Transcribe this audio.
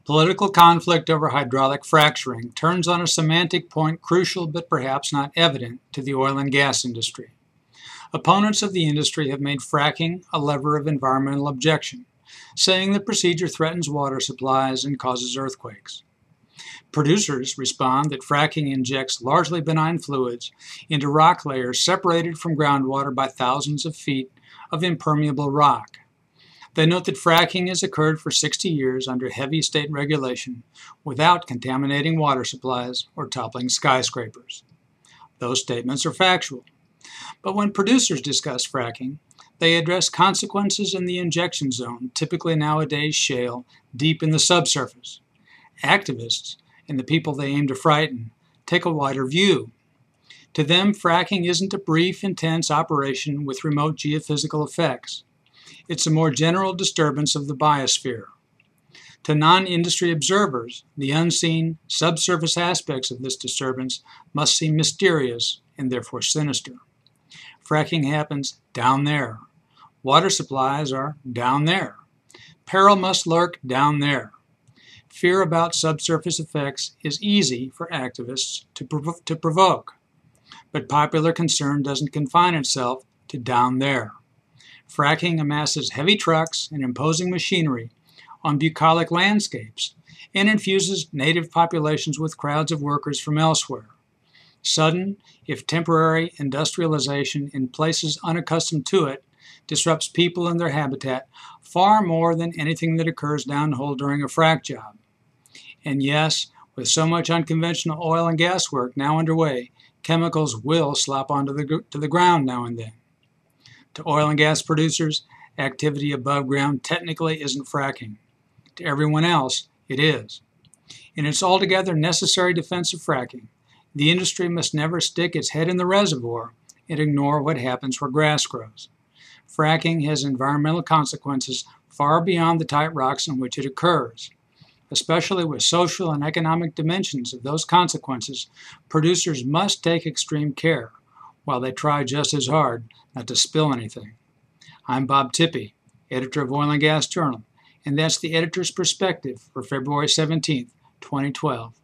Political conflict over hydraulic fracturing turns on a semantic point crucial but perhaps not evident to the oil and gas industry. Opponents of the industry have made fracking a lever of environmental objection, saying the procedure threatens water supplies and causes earthquakes. Producers respond that fracking injects largely benign fluids into rock layers separated from groundwater by thousands of feet of impermeable rock. They note that fracking has occurred for 60 years under heavy state regulation without contaminating water supplies or toppling skyscrapers. Those statements are factual. But when producers discuss fracking, they address consequences in the injection zone, typically nowadays shale, deep in the subsurface. Activists, and the people they aim to frighten, take a wider view. To them, fracking isn't a brief, intense operation with remote geophysical effects. It's a more general disturbance of the biosphere. To non-industry observers, the unseen, subsurface aspects of this disturbance must seem mysterious and therefore sinister. Fracking happens down there. Water supplies are down there. Peril must lurk down there. Fear about subsurface effects is easy for activists to provoke, but popular concern doesn't confine itself to down there. Fracking amasses heavy trucks and imposing machinery on bucolic landscapes and infuses native populations with crowds of workers from elsewhere. Sudden, if temporary, industrialization in places unaccustomed to it disrupts people and their habitat far more than anything that occurs downhole during a frac job. And yes, with so much unconventional oil and gas work now underway, chemicals will slop onto the ground now and then. To oil and gas producers, activity above ground technically isn't fracking. To everyone else, it is. In its altogether necessary defense of fracking, the industry must never stick its head in the reservoir and ignore what happens where grass grows. Fracking has environmental consequences far beyond the tight rocks in which it occurs. Especially with social and economic dimensions of those consequences, producers must take extreme care, while they try just as hard not to spill anything. I'm Bob Tippie, editor of Oil and Gas Journal, and that's the editor's perspective for February 17, 2012.